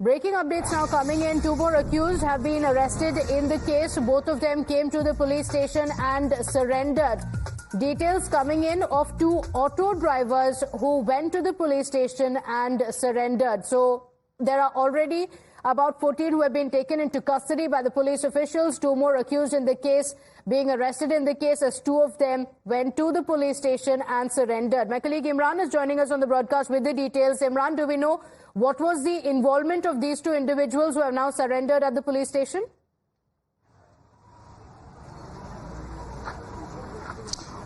Breaking updates now coming in. Two more accused have been arrested in the case. Both of them came to the police station and surrendered. Details coming in of two auto drivers who went to the police station and surrendered. So there are already about 14 who have been taken into custody by the police officials. Two more accused in the case being arrested in the case as two of them went to the police station and surrendered. My colleague Imran is joining us on the broadcast with the details. Imran, do we know what was the involvement of these two individuals who have now surrendered at the police station?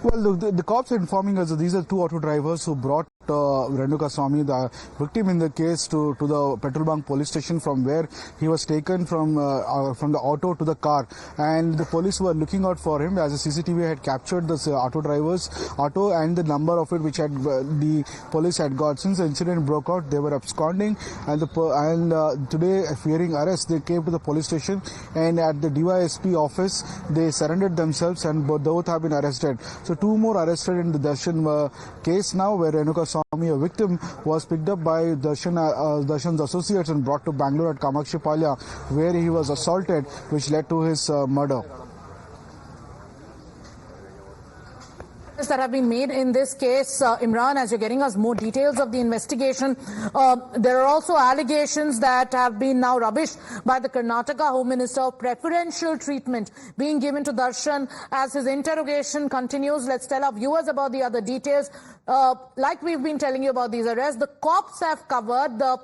Well, the cops are informing us that these are two auto drivers who brought Renukaswamy, the victim in the case, to the petrol bunk police station, from where he was taken from the auto to the car. And the police were looking out for him, as the CCTV had captured this auto and the number of it which the police had got. Since the incident broke out, they were absconding, and today, fearing arrest, they came to the police station, and at the DYSP office they surrendered themselves, and both have been arrested. So two more arrested in the Darshan case now, where Renukaswamy, a victim, was picked up by Darshan's associates and brought to Bangalore at Kamakshi Palya, where he was assaulted, which led to his murder. That have been made in this case, Imran, as you're getting us more details of the investigation. There are also allegations that have been now rubbished by the Karnataka Home Minister of preferential treatment being given to Darshan as his interrogation continues. Let's tell our viewers about the other details. Like we've been telling you about these arrests, the cops have covered the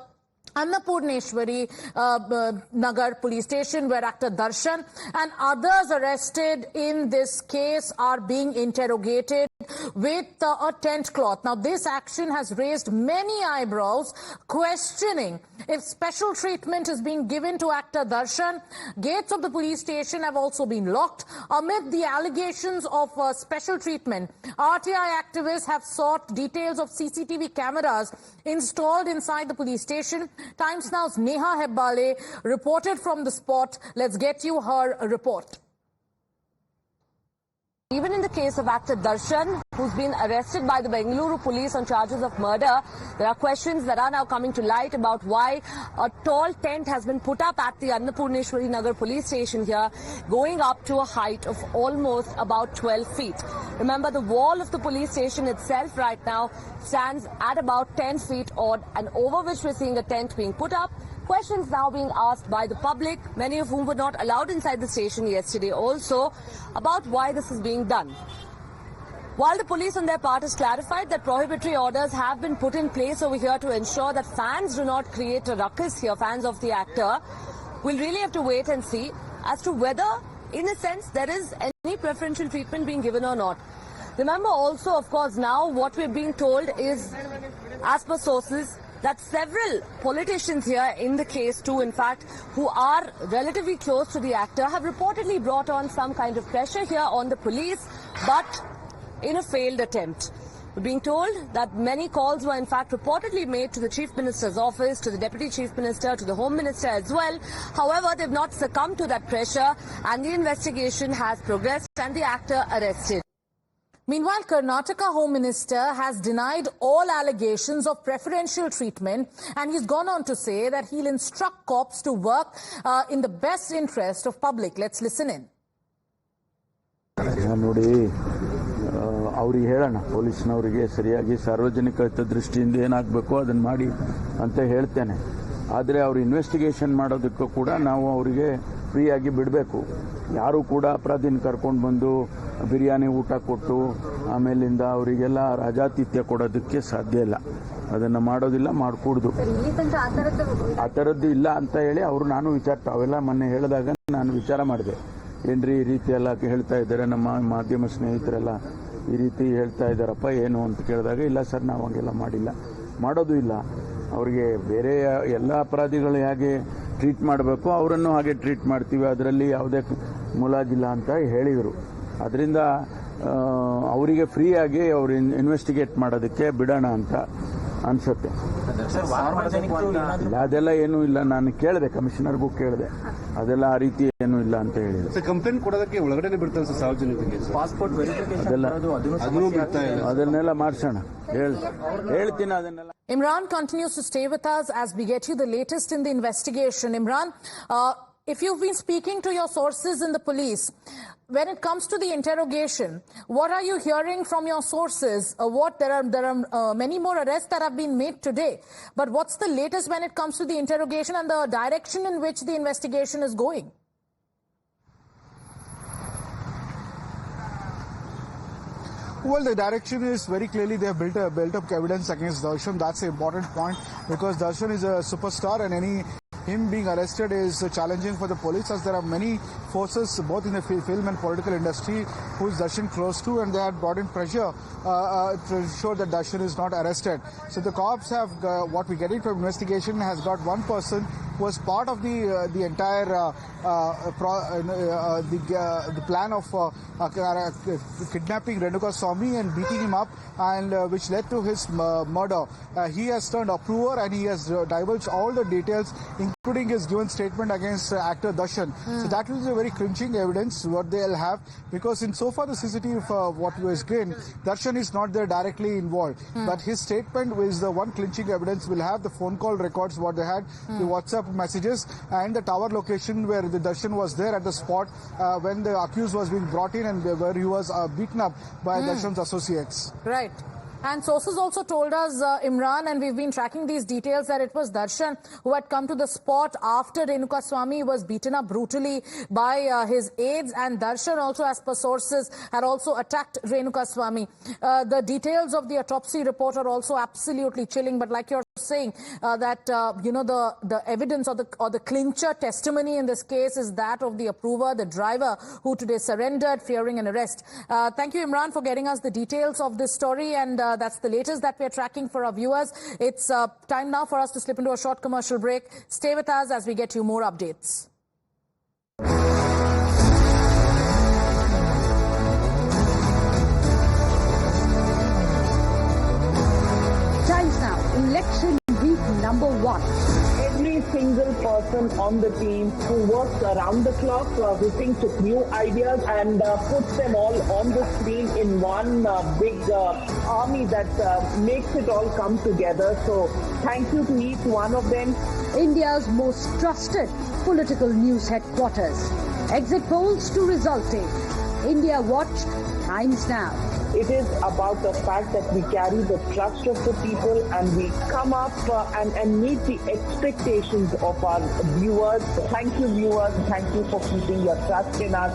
Annapurneshwari Nagar police station, where actor Darshan and others arrested in this case are being interrogated with a tent cloth. Now, this action has raised many eyebrows, questioning if special treatment is being given to actor Darshan. Gates of the police station have also been locked amid the allegations of special treatment. RTI activists have sought details of CCTV cameras installed inside the police station. Times Now's Neha Hebbale reported from the spot. Let's get you her report. Even in the case of actor Darshan, who's been arrested by the Bengaluru police on charges of murder, there are questions that are now coming to light about why a tall tent has been put up at the Annapurneshwari Nagar police station here, going up to a height of almost about 12 feet. Remember, the wall of the police station itself right now stands at about 10 feet odd, and over which we're seeing a tent being put up. Questions now being asked by the public, many of whom were not allowed inside the station yesterday also, about why this is being done. While the police on their part has clarified that prohibitory orders have been put in place over here to ensure that fans do not create a ruckus here, fans of the actor, we'll really have to wait and see as to whether, in a sense, there is any preferential treatment being given or not. Remember also, of course, now what we're being told is, as per sources, that several politicians here in the case too, in fact, who are relatively close to the actor, have reportedly brought on some kind of pressure here on the police, but in a failed attempt. We're being told that many calls were in fact reportedly made to the Chief Minister's office, to the Deputy Chief Minister, to the Home Minister as well. However, they've not succumbed to that pressure, and the investigation has progressed and the actor arrested. Meanwhile, Karnataka Home Minister has denied all allegations of preferential treatment, and he's gone on to say that he'll instruct cops to work in the best interest of public. Let's listen in. ಅವ್ರಿಗೆ ಹೇಳೋಣ, ಪೊಲೀಸ್ನವರಿಗೆ ಸರಿಯಾಗಿ ಸಾರ್ವಜನಿಕ ಹಿತದೃಷ್ಟಿಯಿಂದ ಏನಾಗಬೇಕು ಅದನ್ನು ಮಾಡಿ ಅಂತ ಹೇಳ್ತೇನೆ. ಆದರೆ ಅವರು ಇನ್ವೆಸ್ಟಿಗೇಷನ್ ಮಾಡೋದಕ್ಕೂ ಕೂಡ ನಾವು ಅವರಿಗೆ ಫ್ರೀಯಾಗಿ ಬಿಡಬೇಕು. ಯಾರು ಕೂಡ ಅಪರಾಧಿನ ಕರ್ಕೊಂಡು ಬಂದು ಬಿರಿಯಾನಿ ಊಟ ಕೊಟ್ಟು ಆಮೇಲಿಂದ ಅವರಿಗೆಲ್ಲ ರಾಜಾತಿಥ್ಯ ಕೊಡೋದಕ್ಕೆ ಸಾಧ್ಯ ಇಲ್ಲ. ಅದನ್ನು ಮಾಡೋದಿಲ್ಲ, ಮಾಡಿಕೊಡ್ದು. ಆ ಥರದ್ದು ಇಲ್ಲ ಅಂತ ಹೇಳಿ ಅವರು ಅವೆಲ್ಲ ಮೊನ್ನೆ ಹೇಳಿದಾಗ ನಾನು ವಿಚಾರ ಮಾಡಿದೆ. ಏನ್ರಿ ಈ ರೀತಿ ಎಲ್ಲ ಹೇಳ್ತಾ ಇದ್ದಾರೆ, ನಮ್ಮ ಮಾಧ್ಯಮ ಸ್ನೇಹಿತರೆಲ್ಲ ಈ ರೀತಿ ಹೇಳ್ತಾ ಇದ್ದಾರಪ್ಪ, ಏನು ಅಂತ ಕೇಳಿದಾಗ, ಇಲ್ಲ ಸರ್, ನಾವು ಹಂಗೆಲ್ಲ ಮಾಡಿಲ್ಲ, ಮಾಡೋದು ಇಲ್ಲ. ಅವರಿಗೆ ಬೇರೆ ಎಲ್ಲ ಅಪರಾಧಿಗಳು ಹೇಗೆ ಟ್ರೀಟ್ ಮಾಡಬೇಕು ಅವರನ್ನು ಹಾಗೆ ಟ್ರೀಟ್ ಮಾಡ್ತೀವಿ, ಅದರಲ್ಲಿ ಯಾವುದೇ ಮುಲಾಜಿಲ್ಲ ಅಂತ ಹೇಳಿದರು. ಅದರಿಂದ ಅವರಿಗೆ ಫ್ರೀಯಾಗಿ ಅವರು ಇನ್ವೆಸ್ಟಿಗೇಟ್ ಮಾಡೋದಕ್ಕೆ ಬಿಡೋಣ ಅಂತ ಅನಿಸುತ್ತೆ. ಇಲ್ಲ, ಅದೆಲ್ಲ ಏನೂ ಇಲ್ಲ. ನಾನು ಕೇಳಿದೆ, ಕಮಿಷನರ್ಗೂ ಕೇಳಿದೆ, ಅದೆಲ್ಲ ಆ ರೀತಿ ಏನೂ ಇಲ್ಲ ಅಂತ ಹೇಳಿದೆ. ಕಂಪ್ಲೇಂಟ್ ಕೊಡೋದಕ್ಕೆ ಒಳಗಡೆ ಬಿಡ್ತಾರೆ ಸರ್ ಸಾರ್ವಜನಿಕರಿಗೆ. ಪಾಸ್ಪೋರ್ಟ್ ಅದನ್ನೆಲ್ಲ ಮಾಡಿಸೋಣ, ಹೇಳ್ತೀನಿ ಅದನ್ನೆಲ್ಲ. Imran continues to stay with us as we get you the latest in the investigation. Imran, if you've been speaking to your sources in the police, when it comes to the interrogation, what are you hearing from your sources? There are many more arrests that have been made today, but what's the latest when it comes to the interrogation and the direction in which the investigation is going? Well, the direction is very clearly they have built up evidence against Darshan. That's an important point because Darshan is a superstar and him being arrested is challenging for the police, as there are many forces both in the film and political industry who is Darshan close to, and they had brought in pressure to ensure that Darshan is not arrested. So the cops have what we getting from investigation has got one person who was part of the entire the plan of kidnapping Renuka Swamy and beating him up, and which led to his murder. He has turned approver and he has divulged all the details, including his given statement against actor Darshan. So that is a very clinching evidence what they'll have, because in so far the CCTV what was given, Darshan is not there directly involved, but his statement is the one clinching evidence. Will have the phone call records what they had, the WhatsApp messages, and the tower location where the Darshan was there at the spot when the accused was being brought in and where he was beaten up by Darshan's associates. Right. And sources also told us, Imran, and we've been tracking these details, that it was Darshan who had come to the spot after Renuka Swamy was beaten up brutally by his aides, and Darshan also, as per sources, had also attacked Renuka Swamy. The details of the autopsy report are also absolutely chilling, but like you're saying, that the evidence or the clincher testimony in this case is that of the approver, the driver, who today surrendered fearing an arrest. Thank you, Imran, for getting us the details of this story, and that's the latest that we're tracking for our viewers. It's time now for us to slip into a short commercial break. Stay with us as we get you more updates. Times now, election week number 1. Every single person on the team who works around the clock, who thinks of new ideas and puts them all on the screen in one big army that makes it all come together. So thank you to each one of them. India's most trusted political news headquarters. Exit polls to resulting. India watched. Times now. It is about the fact that we carry the trust of the people and we come up and meet the expectations of our viewers. Thank you, viewers. Thank you for keeping your trust in us.